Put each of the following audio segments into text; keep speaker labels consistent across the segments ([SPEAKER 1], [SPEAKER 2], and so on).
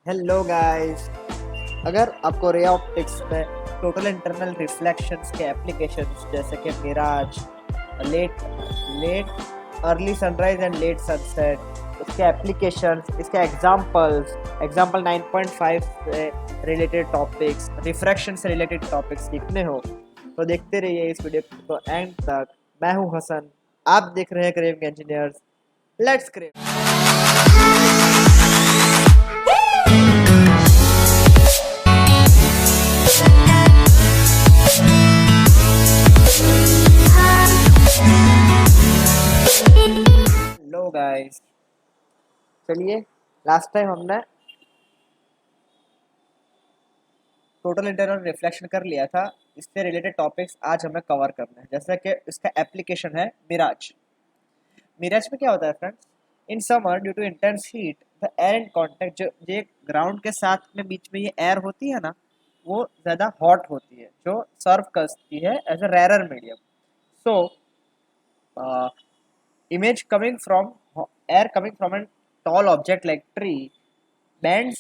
[SPEAKER 1] Hello guys. अगर आपको ray optics में टोटल इंटरनल रिफ्लेक्शंस के एप्लीकेशंस जैसे कि mirage, late late early sunrise and late sunset, इसके एप्लीकेशंस, इसके एग्जांपल 9.5 से रिलेटेड टॉपिक्स, रिफ्रैक्शन से रिलेटेड टॉपिक्स सीखने हो तो देखते रहिए इस वीडियो को एंड तक। मैं हूं हसन, आप देख रहे हैं craving engineers. Let's crave. Hello guys, चलिए लास्ट टाइम हमने टोटल इंटरनल रिफ्लेक्शन कर लिया था। इससे रिलेटेड टॉपिक्स आज हमें कवर करना है, जैसे कि इसका एप्लीकेशन है मिराज। मिराज में क्या होता है friends? In summer due to intense heat the air in contact, जो ये ग्राउंड के साथ में बीच में ये एयर होती है ना, वो ज़्यादा हॉट होती है, जो सर्व करती है as a rarer medium. So image coming from air coming from a tall object like tree bends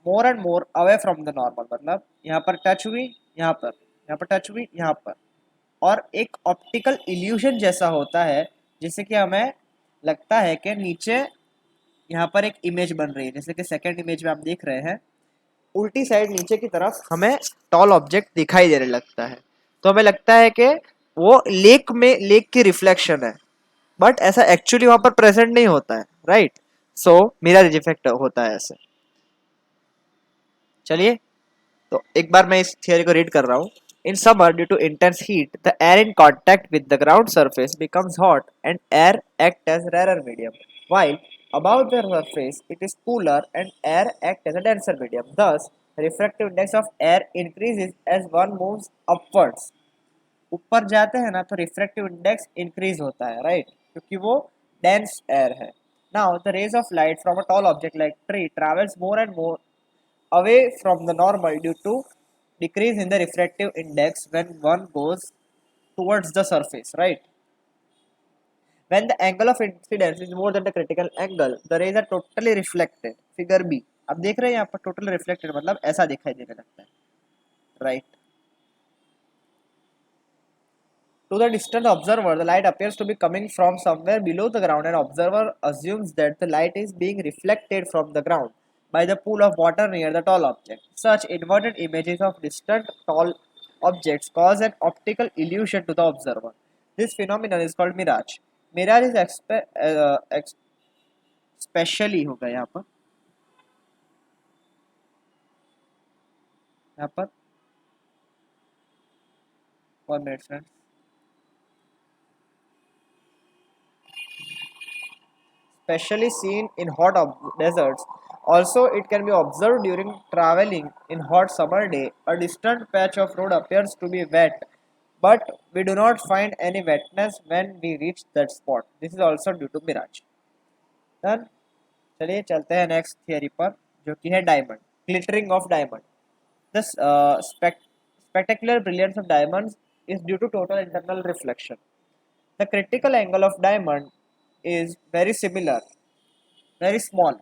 [SPEAKER 1] more and more away from the normal। मतलब यहाँ पर टच हुई, यहाँ पर टच हुई, यहाँ पर, और एक ऑप्टिकल इल्यूशन जैसा होता है, जिससे कि हमें लगता है कि नीचे यहाँ पर एक इमेज बन रही है। जैसे कि सेकंड इमेज में आप देख रहे हैं, उल्टी साइड नीचे की तरफ हमें टॉल ऑब्जेक्ट दिखाई देने लगता है, तो हमें लगता है कि वो लेक की रिफ्लेक्शन है, बट ऐसा एक्चुअली वहां पर प्रेजेंट नहीं होता है, राइट? सो मिरर इफेक्ट होता है ऐसे। चलिए, तो एक बार मैं इस थियरी को रीड कर रहा हूँ। In summer due to intense heat the air in contact with the ground surface becomes hot and air act as rarer medium, while above the surface it is cooler and air act as a denser medium. Thus refractive index of air increases as one moves upwards। ऊपर जाते हैं ना तो refractive index increase होता है, right? क्योंकि वो dense air है। Now the rays of light from a tall object like tree travels more and more away from the normal due to decrease in the refractive index when one goes towards the surface, right? When the angle of incidence is more than the critical angle, the rays are totally reflected। Figure B, अब देख रहे हैं यहाँ पर total reflected मतलब ऐसा दिखाई देने लगता है, right? To the distant observer, the light appears to be coming from somewhere below the ground, and observer assumes that the light is being reflected from the ground by the pool of water near the tall object. Such inverted images of distant tall objects cause an optical illusion to the observer. This phenomenon is called mirage. Mirage is especially होगा यहाँ पर 1 minute friends, especially seen in hot deserts. Also, it can be observed during traveling in hot summer day. A distant patch of road appears to be wet, but we do not find any wetness when we reach that spot. This is also due to mirage। Done? चलिए चलते हैं next theory पर, जो कि है diamond, glittering of diamond. This spectacular brilliance of diamonds is due to total internal reflection. The critical angle of diamond is very similar, very small।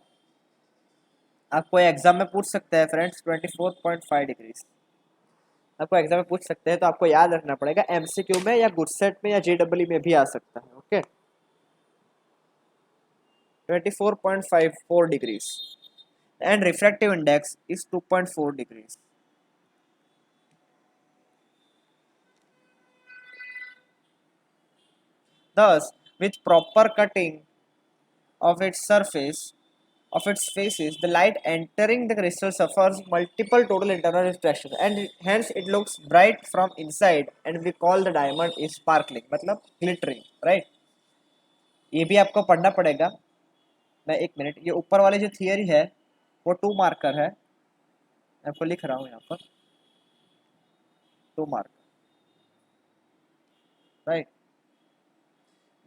[SPEAKER 1] आपको exam में पूछ सकते हैं फ्रेंड्स 24.5 डिग्रीज। आपको एग्जाम में पूछ सकते हैं, तो आपको याद रखना पड़ेगा, एमसीक्यू में या गुडसेट में या जेडब्ल्यू में भी आ सकता है। Okay, 24.54 degrees and refractive index is 2.4 degrees. Thus, with proper cutting of its surface of its faces, the light entering the crystal suffers multiple total internal refractions, and hence it looks bright from inside, and we call the diamond is sparkling, मतलब glittering, right? ये भी आपको पढ़ना पड़ेगा। मैं 1 minute, ये ऊपर वाली जो थियरी है वो 2 मार्कर है, मैं आपको लिख रहा हूँ यहाँ पर 2 मार्क, राइट?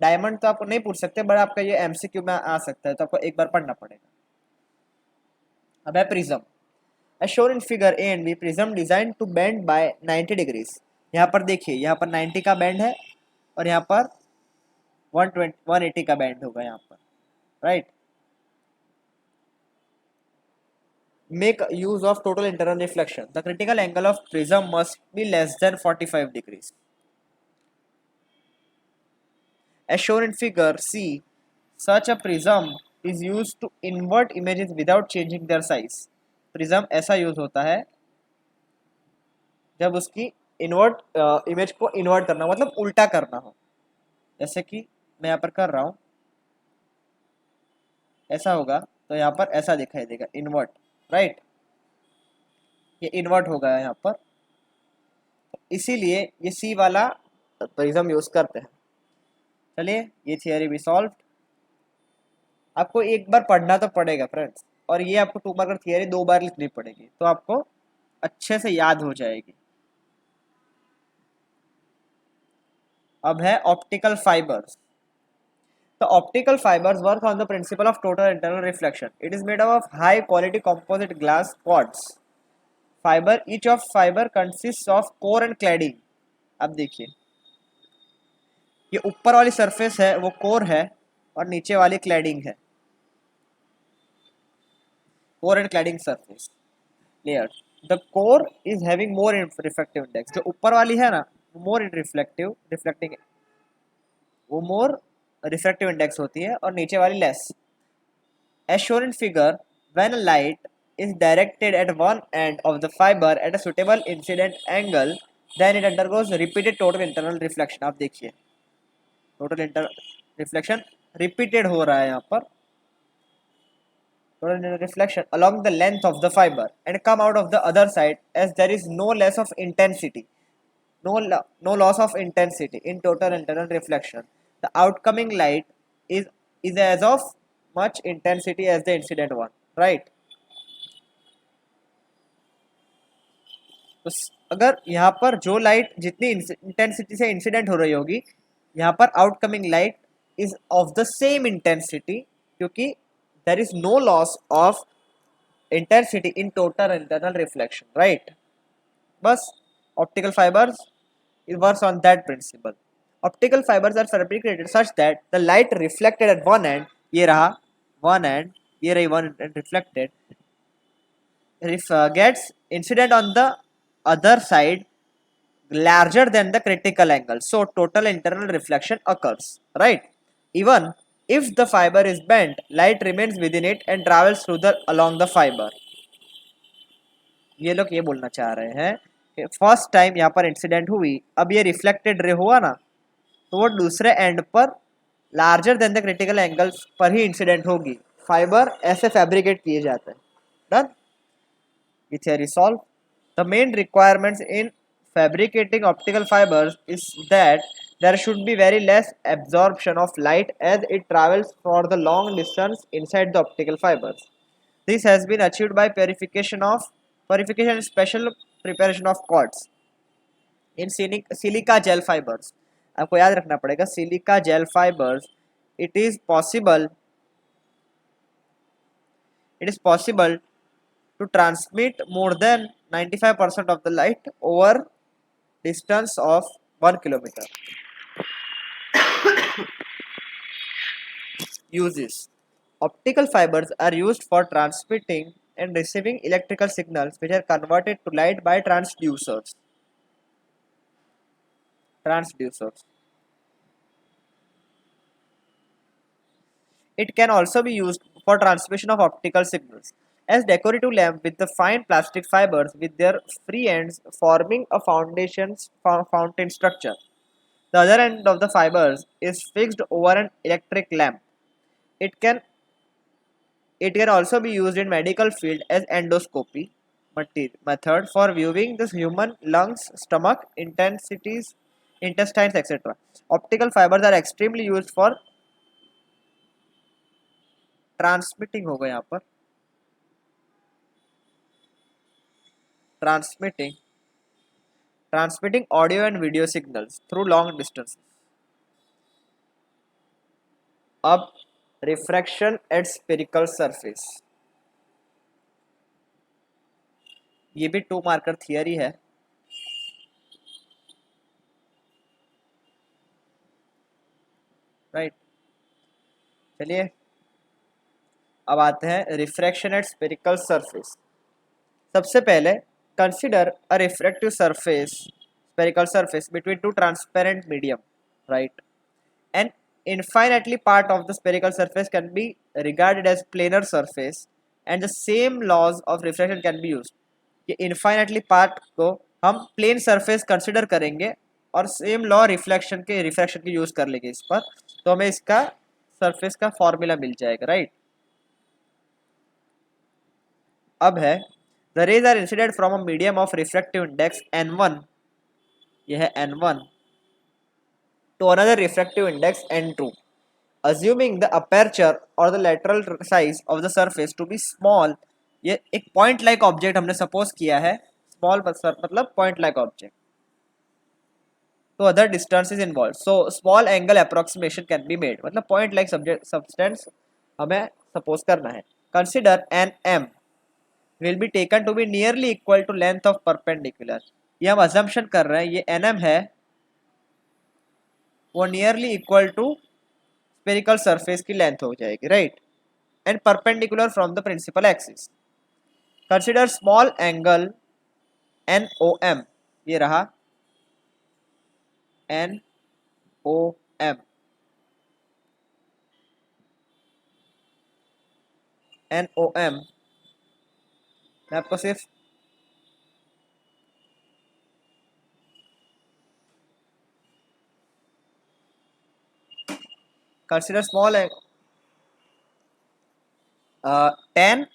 [SPEAKER 1] डायमंड तो आपको नहीं पूछ सकते, बट आपका ये एमसीक्यू में आ सकता है, तो आपको एक बार पढ़ना पड़ेगा। अब है prism. As shown in figure A and B, prism designed to bend by 90 degrees। यहाँ पर देखिए, यहाँ पर 90 का बैंड है और यहाँ पर 180 का बैंड होगा यहाँ पर, right? make use of total internal reflection. The critical angle of prism must be less than 45 degrees. As shown in figure C, such a prism is used to invert images without changing their size. Prism ऐसा use होता है जब उसकी invert image को invert करना मतलब उल्टा करना हो, जैसे कि मैं यहाँ पर कर रहा हूँ, ऐसा होगा तो यहाँ पर ऐसा दिखाई देगा इन्वर्ट, राइट, ये इन्वर्ट होगा यहाँ पर, इसीलिए ये सी वाला प्रिज्म यूज करते हैं। चलिए ये थियरी भी सॉल्व। आपको एक बार पढ़ना तो पड़ेगा फ्रेंड्स, और ये आपको 2 मार्कर थियरी 2 बार लिखनी पड़ेगी तो आपको अच्छे से याद हो जाएगी। अब है optical fibres. The optical fibers work on the principle of total internal reflection. It is made up of high quality composite glass quads fiber. Each of fiber consists of core and cladding. अब देखिए ये ऊपर वाली surface है वो core है और नीचे वाली क्लैडिंग है, core and cladding surface layer. The core is having more reflective index, जो ऊपर वाली है ना मोर रिफ्लेक्टिंग वो मोर रिफ्लेक्टिव इंडेक्स होती है और नीचे वाली less. As shown in figure, when a light is directed at one end of the fiber at a suitable incident angle, then it undergoes repeated total internal reflection. आप देखिए total internal reflection repeated हो रहा है यहाँ पर, total internal reflection along the length of the fiber and come out of the other side as there is no less of intensity, no loss of intensity in total internal reflection. The outcoming light is as of much intensity as the incident one, right? तो अगर यहाँ पर जो light जितनी intensity से incident हो रही होगी, यहाँ पर outcoming light is of the same intensity, क्योंकि there is no loss of intensity in total internal reflection, right. बस optical fibres it works on that principle. Optical fibers are fabricated such that the light reflected at one end, ये रहा one end, ये रही one end reflected, gets incident on the other side larger than the critical angle, so total internal reflection occurs, right? Even if the fiber is bent, light remains within it and travels through the along the fiber. ये लोग ये बोलना चाह रहे हैं कि first time यहाँ पर इंसिडेंट हुई, अब ये रिफ्लेक्टेड रे हुआ ना, तो वो दूसरे एंड पर larger than the critical angles पर ही इंसिडेंट होगी। फाइबर ऐसे फैब्रिकेट किए जाते हैं। डन, ये theory solve. The main requirements in fabricating optical fibers is that there should be very less absorption of light as it travels for the long distance inside the optical fibers. This has been achieved by purification and special preparation of quartz in silica gel fibers. आपको याद रखना पड़ेगा silica gel fibres, it is possible to transmit more than 95% of the light over distance of 1 kilometer. Uses: optical fibers are used for transmitting and receiving electrical signals which are converted to light by transducers. It can also be used for transmission of optical signals as decorative lamp with the fine plastic fibers with their free ends forming a fountain structure. The other end of the fibers is fixed over an electric lamp. It can also be used in medical field as endoscopy method for viewing the human lungs, stomach, intestines, etc. Optical fibers are extremely used for transmitting होगा यहाँ पर transmitting audio and video signals through long distances. अब refraction at spherical surface, ये भी 2 marker theory है। Right, चलिए अब आते हैं रिफ्रैक्शन एट स्फेरिकल सरफेस। सबसे पहले consider a refractive surface spherical surface between two transparent medium, right? An infinitely part of the spherical surface can be regarded as planar surface and the same laws of refraction can be used. ये infinitely part को हम plane surface consider करेंगे और same law refraction के use कर लेंगे इस पर, तो हमें इसका surface का formula मिल जाएगा, right? अब है the rays are incident from a medium of refractive index n1, यह है n1 to another refractive index n2. Assuming the aperture or the lateral size of the surface to be small, ये एक point like object हमने suppose किया है, small मतलब point like object, तो other distance is involved, so small angle approximation can be made, मतलब point like substance हमें suppose करना है. Consider an m will be taken to be nearly equal to length of perpendicular. ये हम assumption कर रहे हैं, ये nm है वो nearly equal to spherical surface की length हो जाएगी, right? And perpendicular from the principal axis. Consider small angle NOM, ये रहा NOM. NOM मैं आपको सिर्फ consider small angle 10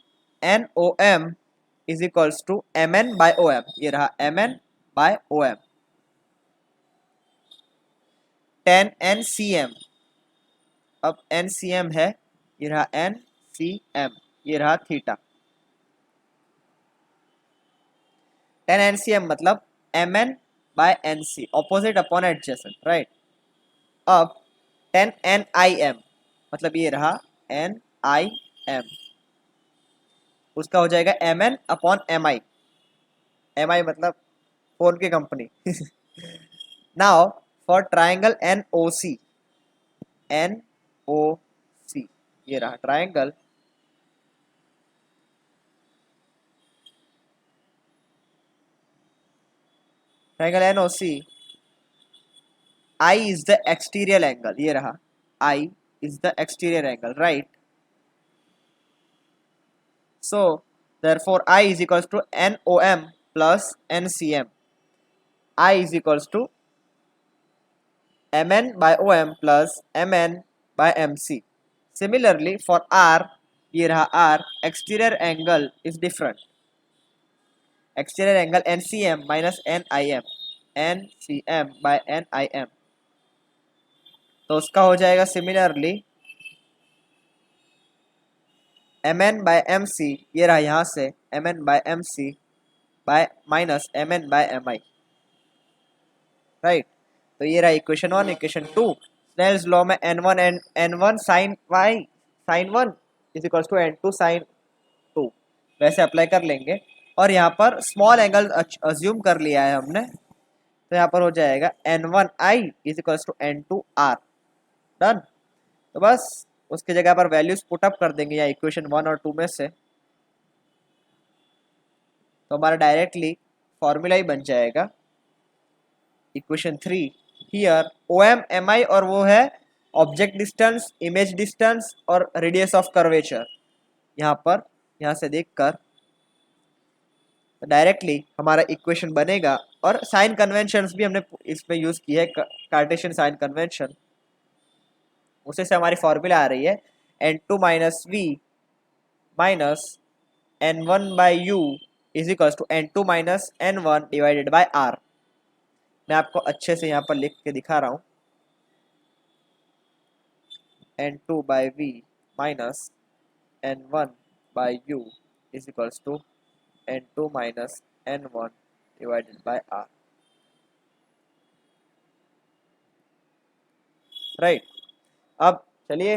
[SPEAKER 1] NOM is equals to MN by OM, ये रहा MN by OM. 10 NCM, अब NCM है, ये रहा NCM, ये रहा थीटा. 10 NCM मतलब MN by NC, opposite upon adjacent, right? अब 10 NIM मतलब ये रहा NIM, उसका हो जाएगा MN अपॉन MI, MI मतलब फोन की company. Now for triangle NOC, NOC ये रहा triangle NOC, I is the exterior angle, ये रहा I is the exterior angle, right? So therefore I is equals to NOM plus NCM. I is equals to MN by OM plus MN by MC. Similarly for R, ये रहा R, exterior angle is different. Exterior angle NCM minus NIM, NCM by NIM, तो उसका हो जाएगा similarly MN by MC, ये रहा यहाँ से MN by MC by minus MN by MI, right? तो ये रहा इक्वेशन 1. इक्वेशन 2, स्नेल्स लॉ में n1 and n1 sin y sin 1 is equals to n2 sin 2 वैसे अप्लाई कर लेंगे, और यहाँ पर स्मॉल एंगल अज्यूम कर लिया है हमने, तो यहाँ पर हो जाएगा n1i is equals to n2r. Done. तो बस उसकी जगह पर वैल्यूज पुट अप कर देंगे या इक्वेशन 1 और 2 में से, तो हमारा डायरेक्टली फॉर्मूला ही बन जाएगा इक्वेशन 3. हियर OM MI और वो है ऑब्जेक्ट डिस्टेंस, इमेज डिस्टेंस और रेडियस ऑफ कर्वेचर. यहाँ पर यहाँ से देखकर डायरेक्टली हमारा इक्वेशन बनेगा, और साइन कन्वेंशंस भी हमने इसमें यूज की है, कार्टेशियन साइन कन्वेंशन, उसी से हमारी फॉर्मूला आ रही है n2 minus v minus n1 by u is equals to n2 minus n1 divided by r. मैं आपको अच्छे से यहाँ पर लिख के दिखा रहा हूँ, n2 by v minus n1 by u is equals to n2 minus n1 divided by r, right? अब चलिए,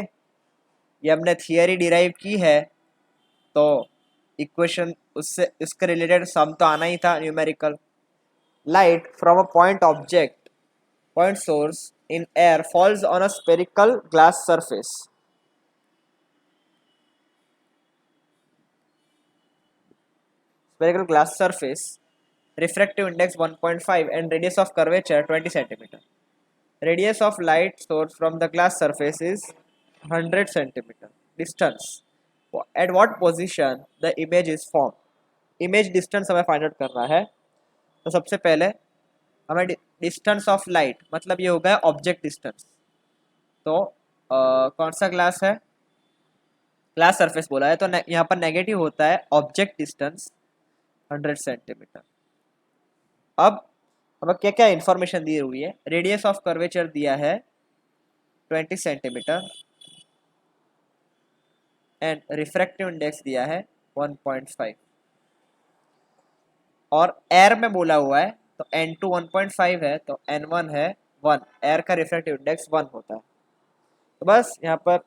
[SPEAKER 1] ये हमने थियरी डिराइव की है, तो इक्वेशन उससे इसके रिलेटेड सम तो आना ही था, numerical. Light from a point source in air falls on a spherical glass surface. spherical glass surface, refractive index 1.5 and radius of curvature 20 centimeter. Radius of light source from the glass surface is 100 centimeter. Distance. At what position the image is formed? Image distance हमें find out करना है. तो सबसे पहले हमें distance of light मतलब ये हो गया ऑब्जेक्ट डिस्टेंस. तो कौन सा ग्लास है? ग्लास सरफेस बोला है तो यहाँ पर नेगेटिव होता है ऑब्जेक्ट डिस्टेंस 100 सेंटीमीटर. अब हमें क्या क्या इंफॉर्मेशन दी हुई है? रेडियस ऑफ कर्वेचर दिया है 20 सेंटीमीटर एंड रिफ्रैक्टिव इंडेक्स दिया है 1.5 और एयर में बोला हुआ है तो N2 1.5 है तो N1 है 1. एयर का रिफ्रैक्टिव इंडेक्स 1 होता है. तो बस यहाँ पर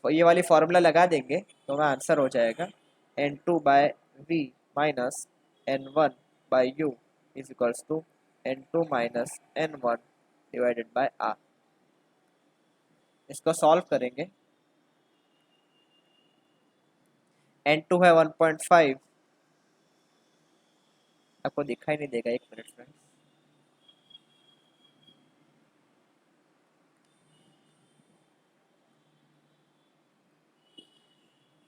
[SPEAKER 1] ये वाली फॉर्मूला लगा देंगे तो हमारा आंसर हो जाएगा N2 by V minus N1 by U is equals to N2 minus N1 divided by R. इसको सॉल्व करेंगे. N2 है 1.5. आपको दिखाई नहीं देगा, एक मिनट में.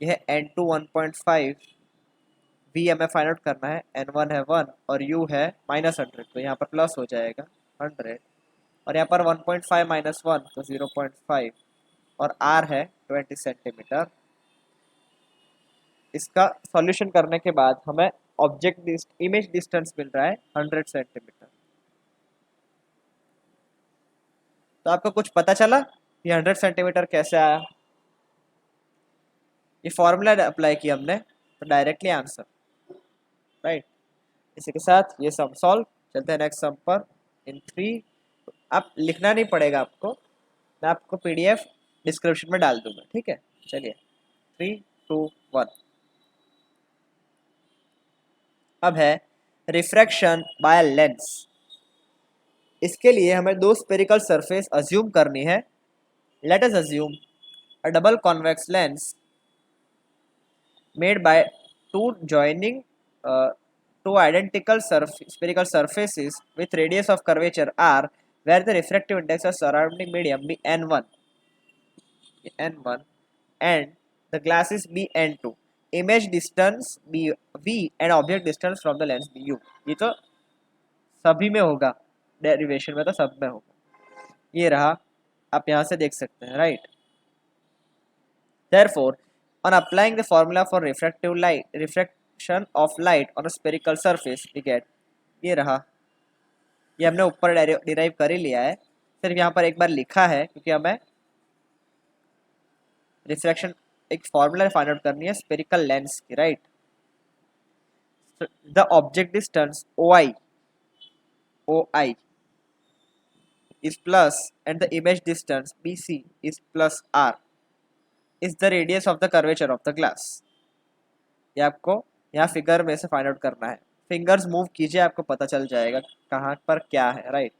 [SPEAKER 1] यह है N2 1.5. V हमें फाइंड आउट करना है. N1 है 1 और U है माइनस 100 तो यहाँ पर प्लस हो जाएगा 100 और यहाँ पर 1.5 माइनस 1 तो 0.5 और R है 20 सेंटीमीटर. इसका सॉल्यूशन करने के बाद हमें ऑब्जेक्ट इमेज डिस्टेंस मिल रहा है 100 सेंटीमीटर. तो आपको कुछ पता चला ये 100 सेंटीमीटर कैसे आया? ये फॉर्मूला अप्लाई किया हमने तो डायरेक्टली आंसर, राइट. इसी के साथ ये सम सॉल्व. चलते हैं नेक्स्ट सम पर. इन 3 आप लिखना नहीं पड़ेगा आपको, मैं आपको PDF डिस्क्रिप्शन में डाल दूंगा, ठीक है. चलिए 3 2 1. अब है रिफ्रैक्शन बाय लेंस. इसके लिए हमें दो स्फेरिकल सरफेस अज्यूम करनी है. Let us assume a double convex lens made by two joining two identical spherical surfaces with radius of curvature r, where the refractive index of surrounding medium be n1 and the glass is be n2. Image distance be v and object distance from the lens be u. ये तो सभी में होगा, derivation में तो सब में होगा. ये रहा, आप यहाँ से देख सकते हैं, right. Therefore, on applying the formula for refraction of light on a spherical surface, we get ये रहा. ये हमने ऊपर डिराइव कर ही लिया है, सिर्फ यहाँ पर एक बार लिखा है क्योंकि हमें रिफ्रैक्शन एक फॉर्मूला फाइंड आउट करनी है स्फेरिकल लेंस की, right. The object distance OI is plus and the image distance BC is plus R is the radius of the curvature of the glass. ये आपको यहाँ फिगर में से find out करना है. फिंगर्स मूव कीजिए, आपको पता चल जाएगा कहाँ पर क्या है, राइट.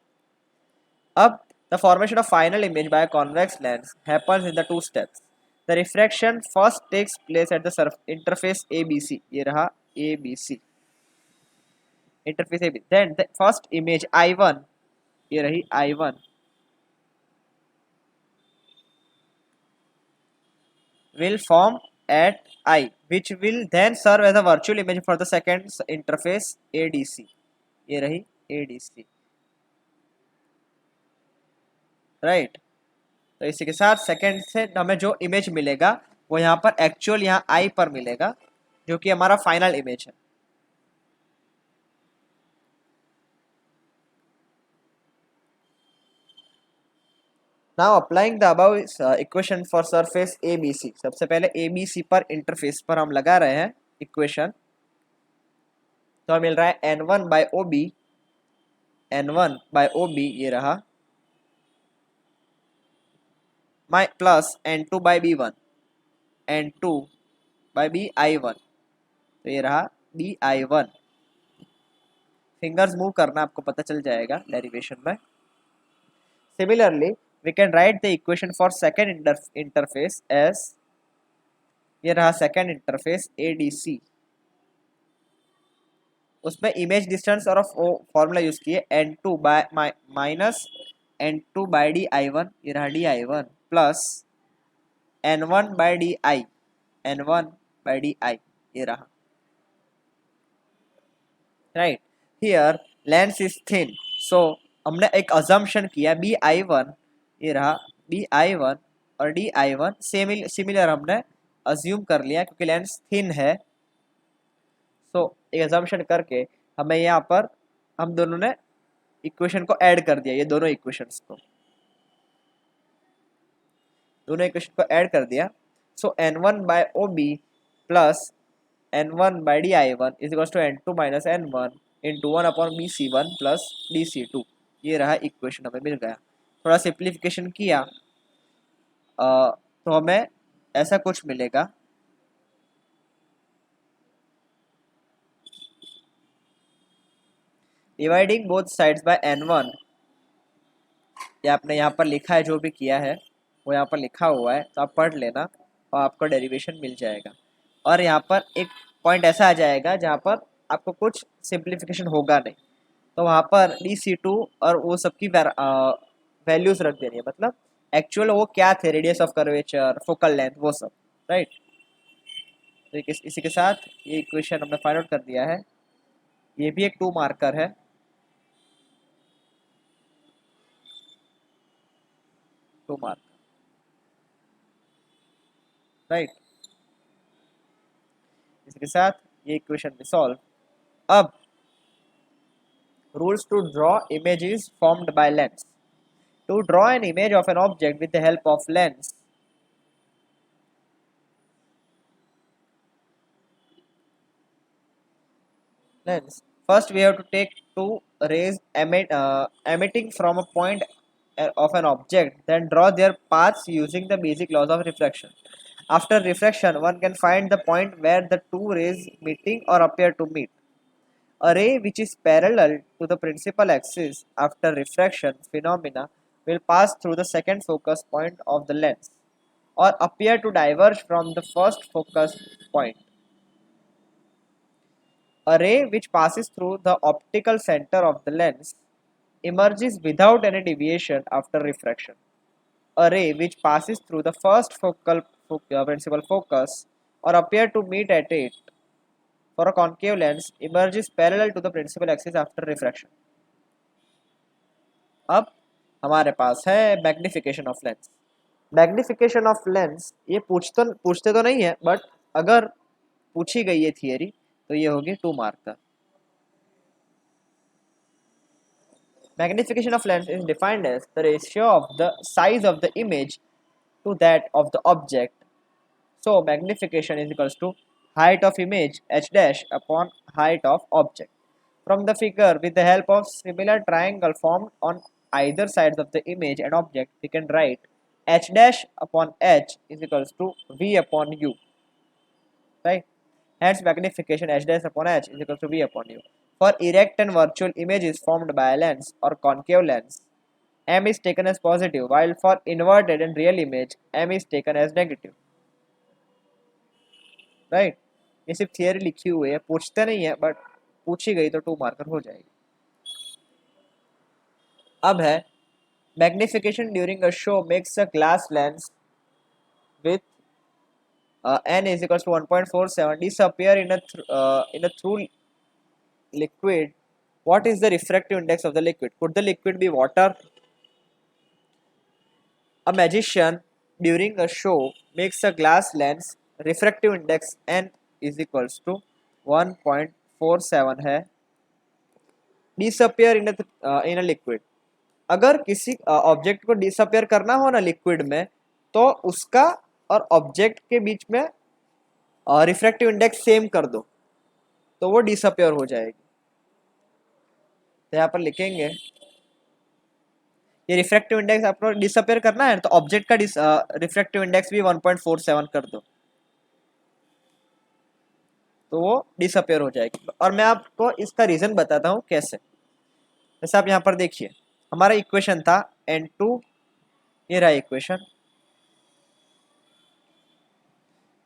[SPEAKER 1] अब the formation of final image by convex lens happens in the 2 steps. The refraction first takes place at the interface ABC. ये रहा ABC interface AB. Then the first image I1, ये रही I1, will form at I, which will then serve as a virtual image for the second interface ADC. ये रही ADC, right. तो इसी के साथ सेकंड से हमें जो इमेज मिलेगा वो यहाँ पर एक्चुअल यहाँ I पर मिलेगा जो कि हमारा फाइनल इमेज है. Now applying the above equation for surface ABC. सबसे पहले ABC पर इंटरफेस पर हम लगा रहे हैं इक्वेशन. तो मिल रहा है N1 बाय OB, ये रहा माई plus N2 bye B1, N2 bye BI1, तो ये रहा BI1. फिंगर्स मूव करना आपको पता चल जाएगा डेरिवेशन में. Similarly we can write the equation for second interface as, ये रहा second interface ADC. उसमें इमेज डिस्टेंस और फॉर्मूला यूज किए n2 by minus n2 by D I one, ये रहा D I one, plus n1 by D I, n1 by D I, ये रहा। Right, here lens is thin, so हमने एक assumption किया B I one, ये रहा बी आई वन और डी आई वन सिमिलर हमने अज्यूम कर लिया क्योंकि लेंस थिन है। सो एक अजम्पशन करके हमें यहाँ पर हम दोनों ने इक्वेशन को ऐड कर दिया, ये दोनों इक्वेशंस को, दोनों इक्वेशन को ऐड कर दिया। So N one by O B plus N one by D I one is equal to N two minus N one into one upon B C one plus D C two, ये रहा equation हमें मिल गया। थोड़ा simplification किया तो हमें ऐसा कुछ मिलेगा, dividing both sides by N one, ये आपने यहाँ पर लिखा है, जो भी किया है वो यहाँ पर लिखा हुआ है, तो आप पढ़ लेना और आपको डेरिवेशन मिल जाएगा। और यहाँ पर एक पॉइंट ऐसा आ जाएगा जहाँ पर आपको कुछ सिंप्लीफिकेशन होगा नहीं, तो वहाँ पर डी सी टू और वो सबकी वैल्यूज रख देनी है, मतलब एक्चुअल वो क्या थे, radius of curvature, focal length, वो सब। राइट, तो इसी के साथ ये इक्वेशन हमने फाइंड आउट कर दिया है। ये भी एक 2 मार्कर है, 2 मार्क। राइट, इसके साथ ये इक्वेशन भी सॉल्व। अब rules to draw image is formed by lens. To draw an image of an object with the help of lens, first we have to take two rays emitting from a point of an object, then draw their paths using the basic laws of refraction. After refraction, one can find the point where the two rays meeting or appear to meet. A ray which is parallel to the principal axis after refraction phenomena will pass through the second focus point of the lens or appear to diverge from the first focus point. A ray which passes through the optical center of the lens emerges without any deviation after refraction. A ray which passes through the first principal focus or appear to meet at it for a concave lens emerges parallel to the principal axis after refraction. अब हमारे पास है magnification of lens. Magnification of lens ये पूछते तो नहीं है, but अगर पूछी गई है थियरी तो ये होगी 2 मार्क का। Magnification of lens is defined as the ratio of the size of the image to that of the object. So magnification is equals to height of image h dash upon height of object. From the figure, with the help of similar triangle formed on either sides of the image and object, we can write h dash upon h is equals to v upon u. Right? Hence magnification h dash upon h is equal to v upon u. For erect and virtual images formed by a lens or concave lens, m is taken as positive, while for inverted and real image, m is taken as negative. Right? ये सिर्फ theory लिखी हुई है, पूछते नहीं है, but पूछी गई तो 2 मार्कर हो जाएगी। अब है magnification during a show makes a glass lens with n is equals to 1.47 disappear in a through liquid. What is the refractive index of the liquid? Could the liquid be water? A magician during a show makes a glass lens, refractive index n is equals to 1.47 है, disappear in a liquid. अगर किसी object को disappear करना हो ना liquid में, तो उसका और ऑब्जेक्ट के बीच में रिफ्रैक्टिव इंडेक्स सेम कर दो तो वो डिसअपियर हो जाएगी। तो यहाँ पर लिखेंगे ये रिफ्रैक्टिव इंडेक्स आपको डिसअपियर करना है तो ऑब्जेक्ट का रिफ्रैक्टिव इंडेक्स भी 1.47 कर दो तो वो डिसअपियर हो जाएगी। और मैं आपको इसका रीजन बताता हूँ कैसे। जैसे आप यहाँ पर देखिए, हमारा इक्वेशन था n2, ये रहा equation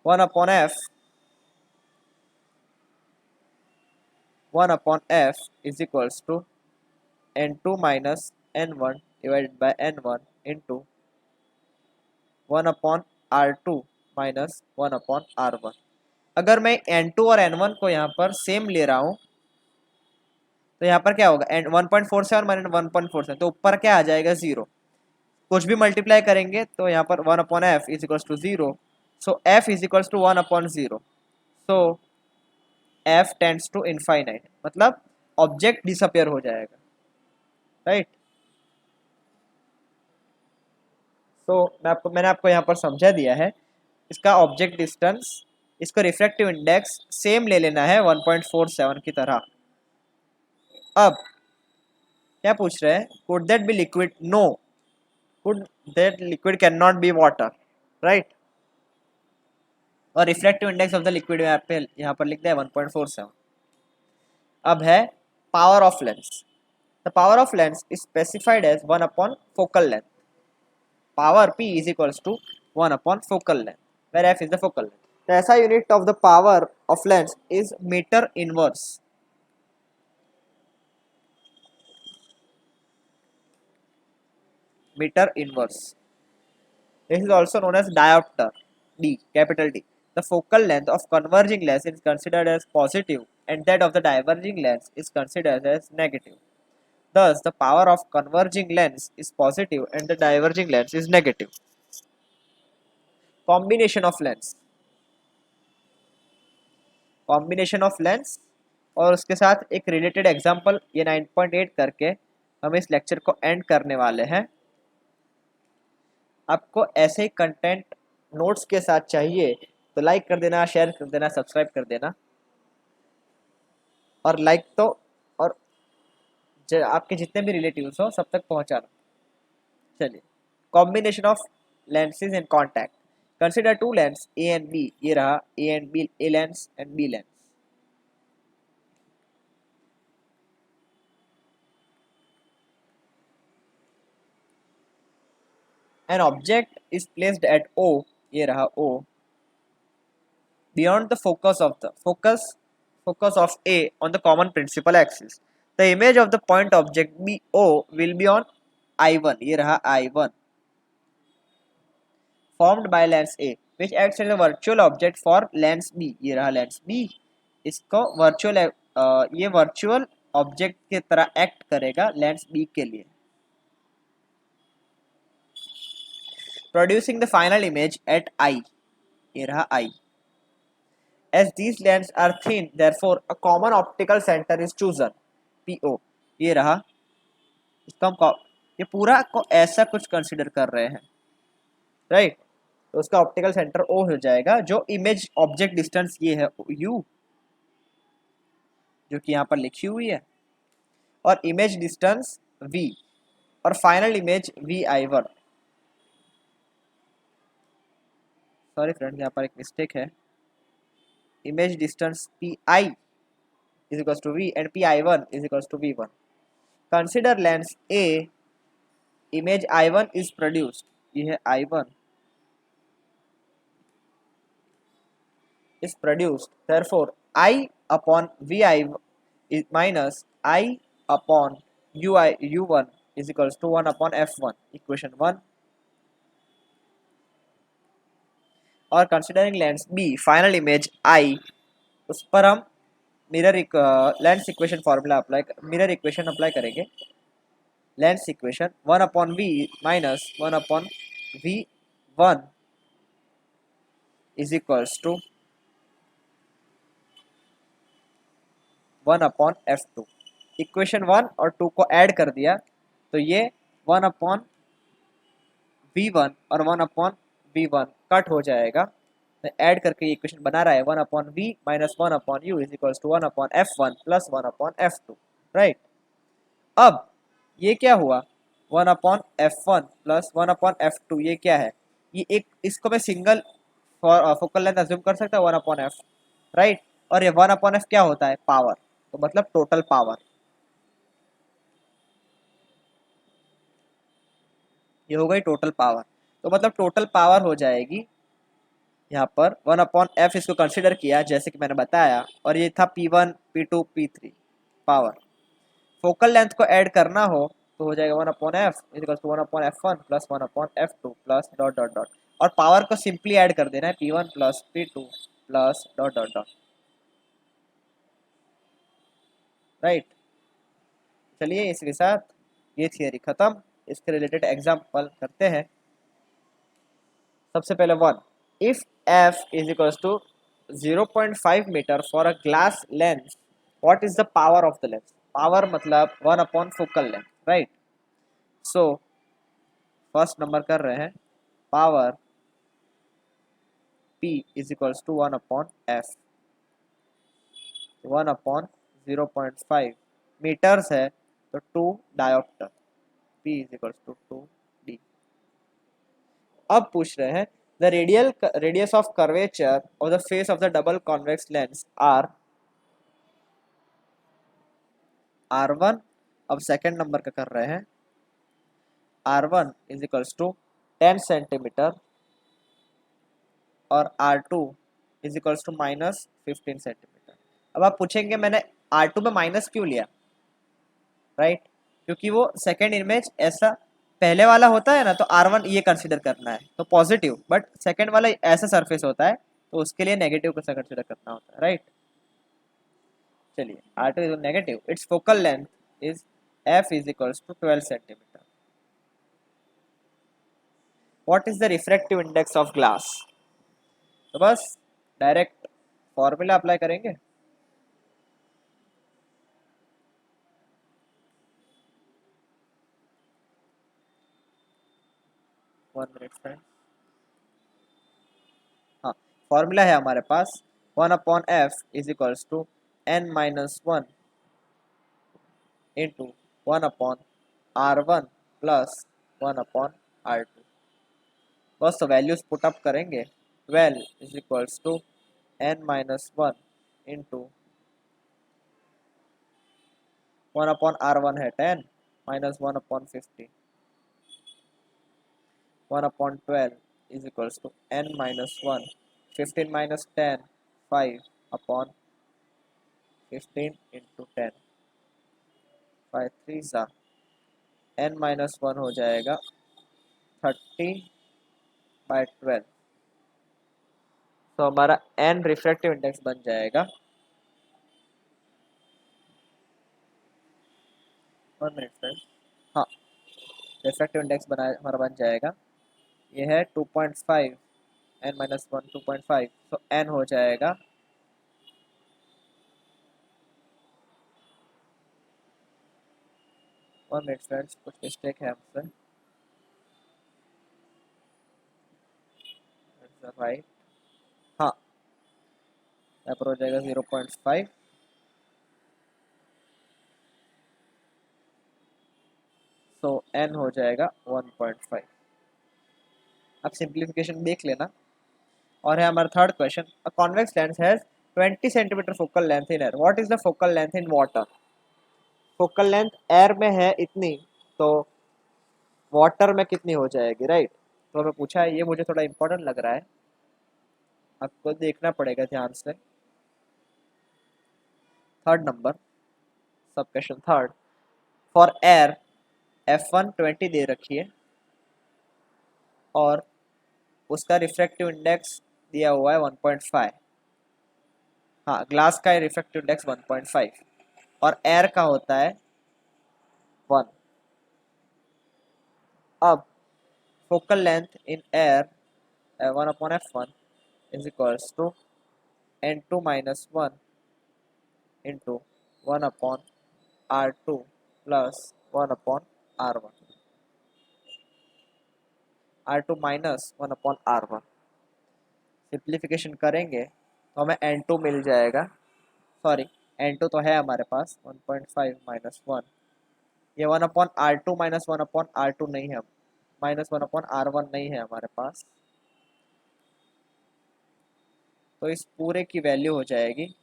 [SPEAKER 1] 1/f 1 upon f is equals to n2 minus n1 divided by n1 into 1 upon r2 minus 1 upon r1। अगर मैं n2 और n1 को यहाँ पर सेम ले रहा हूँ तो यहाँ पर क्या होगा, 1.47 माइनस 1.47, तो ऊपर क्या आ जाएगा, 0। कुछ भी मल्टीप्लाई करेंगे तो यहाँ पर 1 upon F is equals to 0, so F is equals to 1 upon 0, so F tends to infinite, मतलब ऑब्जेक्ट डिसअपियर हो जाएगा, राइट। तो मैंने आपको यहाँ पर समझा दिया है इसका ऑब्जेक्ट डिस्टेंस, इसको रिफ्रैक्टिव इंडेक्स सेम ले लेना है 1.47 की तरह। अब क्या पूछ रहे हैं, could that be liquid, no, could that liquid cannot be water, right. और refractive index of the liquid यहाँ पर लिखते हैं 1.47। अब है power of lens. The power of lens is specified as 1 upon focal length. Power P is equals to 1 upon focal length, where F is the focal length. The SI unit of the power of lens is meter inverse. Meter inverse. This is also known as diopter, D, capital D. The focal length of converging lens is considered as positive, and that of the diverging lens is considered as negative. Thus, the power of converging lens is positive and the diverging lens is negative. Combination of lens, combination of lens और उसके साथ एक related example, ये 9.8 करके हम इस lecture को and करने वाले हैं। आपको ऐसे ही कंटेंट नोट्स के साथ चाहिए तो लाइक कर देना, शेयर कर देना, सब्सक्राइब कर देना, और लाइक तो और आपके जितने भी रिलेटिव्स हो सब तक पहुंचाना। चलिए, combination of lenses in contact. Consider two lens A and B, ये रहा A and B, A lens and B lens. An object is placed at O, ये रहा O, beyond the focus of A on the common principal axis. The image of the point object BO will be on I1, ये रहा I1, formed by lens A, which acts as a virtual object for lens B, ये रहा lens B। इसको ये virtual object की तरह act करेगा lens B के लिए, producing the final image at I, ये रहा I। As these lenses are thin, therefore a common optical center is chosen, PO, ये रहा। इसको हम ये पूरा को ऐसा कुछ कंसिडर कर रहे हैं, राइट। तो उसका ऑप्टिकल सेंटर O हो जाएगा, जो इमेज ऑब्जेक्ट डिस्टेंस ये है U, जो कि यहाँ पर लिखी हुई है, और इमेज डिस्टेंस V, और final image VI1। Sorry friend, यहाँ पर एक मिस्टेक है, image distance PI is equals to V and PI1 is equals to V1. Consider lens A, image I1 is produced, ये है I1 is produced, therefore I upon VI is minus I upon U1 is equals to 1 upon F1, equation 1। और considering lens B, final image I, उस पर हम mirror lens equation formula mirror equation apply करेंगे। Lens equation 1 upon V minus 1 upon V1 is equals to 1 upon F2। Equation 1 और 2 को add कर दिया तो ये 1 अपॉन V1 और 1 अपॉन V1 कट हो जाएगा, तो ऐड करके ये इक्वेशन बना रहा है 1 upon V minus 1 upon U is equals to 1 upon F1 plus 1 upon F2, right. अब ये क्या हुआ, 1 upon F1 plus 1 upon F2, ये क्या है, ये एक, इसको मैं सिंगल फोकल लेंथ अज्यूम कर सकता हूँ 1 अपॉन F, राइट। और ये 1 अपॉन F क्या होता है, पावर, तो मतलब टोटल पावर, ये हो गई टोटल पावर। तो मतलब टोटल पावर हो जाएगी यहाँ पर 1 अपॉन F, इसको कंसिडर किया जैसे कि मैंने बताया, और ये था P1 P2 P3, power. Focal length को ऐड करना हो तो हो जाएगा 1/f is to 1/f1 plus 1/f2 plus dot dot dot, और पावर को सिंपली ऐड कर देना है p1 plus p2 plus dot dot dot. Right, चलिए इसके साथ ये थियरी खत्म। इसके रिलेटेड एग्जाम्पल करते हैं। सबसे पहले one, if f is equal to 0.5 metre for a glass lens, what is the power of the lens? Power मतलब 1/फोकल length. Right, so first number कर रहे हैं, power p is equal to 1/f। 1/0.5 metres है तो 2 dioptre, p is equal to 2d। अब पूछ रहे हैं the radial radius of curvature of the face of the double convex lens are r1। अब सेकंड नंबर का कर रहे हैं, r1 is equals to 10 centimetre और r2 is equals to -15 centimetre. अब आप पूछेंगे मैंने r2 में माइनस क्यों लिया? राइट, क्योंकि वो सेकंड इमेज ऐसा पहले वाला होता है ना, तो r1 ये कंसिडर करना है तो पॉजिटिव, बट सेकंड वाला ऐसा सरफेस होता है तो उसके लिए नेगेटिव को कंसिडर करना होता है। राइट, चलिए r2 इज negative, its focal length is f is equals to 12 centimetre. What is the refractive index of glass? तो बस डायरेक्ट फॉर्मूला अप्लाई करेंगे। One minute friend. हाँ, फॉर्मूला है हमारे पास 1/f is equals to n-1 into 1/r1 plus 1/r2। बस तो values put up करेंगे। 12 is equals to n-1 into 1/r1 है 10 minus 1/15, 1/12 is equals to n-1, 15 minus 10, 5/15 into 10, 5 3 सा n-1 हो जाएगा 30/12। तो हमारा n रिफ्रैक्टिव इंडेक्स बन जाएगा 1 मिनट फ्रेंड। हाँ, रिफ्रैक्टिव इंडेक्स बना हमारा बन जाएगा, ये है 2.5, n-1 2.5, तो n हो जाएगा 1 मिनट फ्रेंड्स, कुछ मिस्टेक है हमसे। राइट, हाँ, यहाँ पर हो जाएगा 0.5, तो n हो जाएगा 1.5। अब सिंप्लीफिकेशन देख लेना। और है हमारा third question, a convex lens has 20 centimetre focal length in air, what is the focal length in water? Focal length air में है इतनी, तो वाटर में कितनी हो जाएगी? राइट, तो हमें पूछा है, ये मुझे थोड़ा इंपॉर्टेंट लग रहा है, आपको देखना पड़ेगा ध्यान से। थर्ड नंबर, सब question third, for air F1 20 दे रखी है और उसका रिफ्रैक्टिव इंडेक्स दिया हुआ है 1.5। हाँ, ग्लास का रिफ्रैक्टिव इंडेक्स 1.5 और एयर का होता है 1। अब focal length in air 1/f1 is equals to n2 minus 1 into 1 upon r2 plus 1 upon r1, r2 minus 1 upon r1। Simplification करेंगे तो हमें n2 मिल जाएगा, सॉरी n2 तो है हमारे पास 1.5 माइनस 1, ये 1 upon r2 minus 1 upon r2 नहीं है, माइनस 1 अपॉन r1 नहीं है हमारे पास, तो इस पूरे की वैल्यू हो जाएगी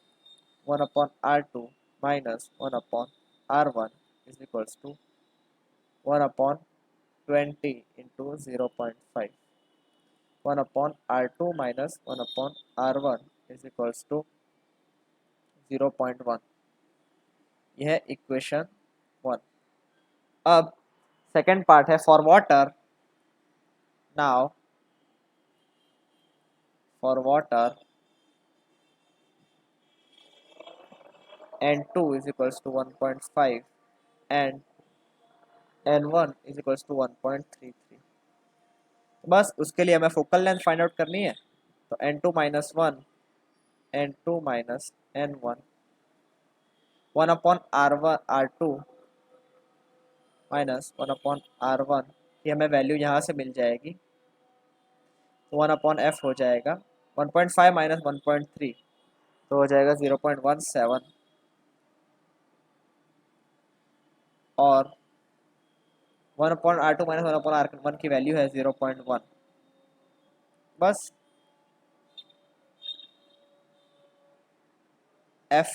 [SPEAKER 1] 1/r2 minus 1/r1 is equals to 1/20 into 0.5, 1/r2 minus 1/r1 is equals to 0.1। यह है इक्वेशन 1। अब सेकेंड पार्ट है for water. Now for water N2 is equals to 1.5 and N1 is equals to 1.33। बस उसके लिए हमें फोकल लेंथ फाइंड आउट करनी है। तो N2 minus one, N2 minus N1, 1/R2 minus 1/R1 की हमें वैल्यू यहाँ से मिल जाएगी, तो 1/F हो जाएगा। 1.5 माइनस 1.3 तो हो जाएगा 0.17, और 1/R2 माइनस 1/R1 की वैल्यू है 0.1। बस F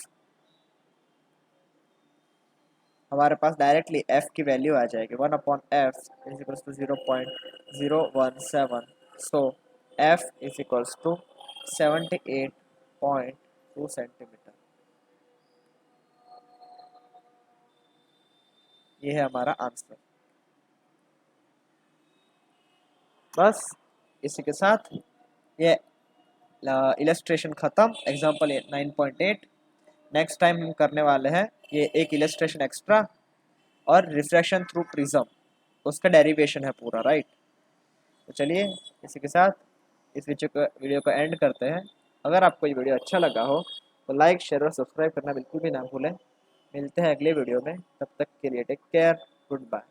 [SPEAKER 1] हमारे पास डायरेक्टली F की वैल्यू आ जाएगी, 1/F इज इक्वल्स टू 0.017। सो F is equals to 78.2 centimetre. ये है हमारा आंसर। बस इसी के साथ ये इलस्ट्रेशन ख़त्म। एग्जाम्पल 9.8। नेक्स्ट टाइम हम करने वाले हैं ये एक इलस्ट्रेशन एक्स्ट्रा और रिफ्रैक्शन थ्रू प्रिज्म, उसका डेरिवेशन है पूरा, राइट। तो चलिए इसी के साथ इस वीडियो को एंड करते हैं। अगर आपको ये वीडियो अच्छा लगा हो तो लाइक, शेयर और सब्सक्राइब करना बिल्कुल भी ना भूलें। मिलते हैं अगले वीडियो में, तब तक के लिए टेक केयर, गुड बाय।